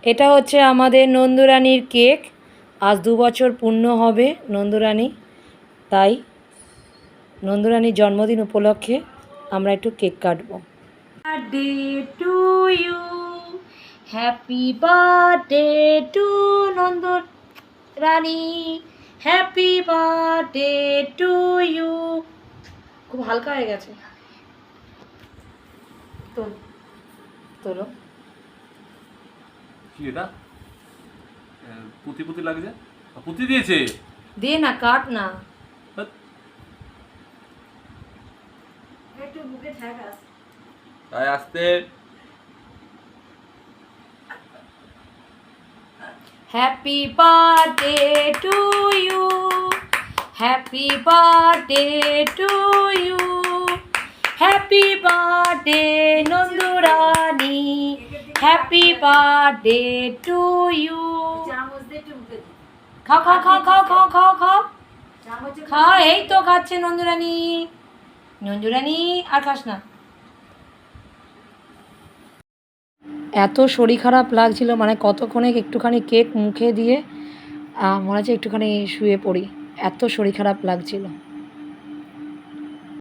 এটা হচ্ছে আমাদের নন্দুরানীর কেক। আজ 2 বছর পূর্ণ হবে নন্দুরানী, তাই নন্দুরানীর জন্মদিন উপলক্ষে আমরা একটু কেক কাটবো। Birthday to you, happy birthday to Nandurani, happy birthday to you. খুব হালকা হয়ে গেছে, তোলো। কি এটা পুঁতি পুঁতি লাগছে? পুঁতি দিয়েছে? দে না, কাট না। একটু বুকে ঠেকাস। তাই আসতে। Happy birthday to you, happy birthday to you, happy birthday Nandurani, happy birthday to you. খাও খাও খাও খাও খাও খাও খাও খাও। এই তো খাচ্ছে নন্দুরানী। নন্দুরানী আর খাস না। এত শরীর খারাপ লাগছিল, মানে কতক্ষণে একটুখানি কেক মুখে দিয়ে মনে হচ্ছে একটুখানি শুয়ে পড়ি, এত শরীর খারাপ লাগছিল।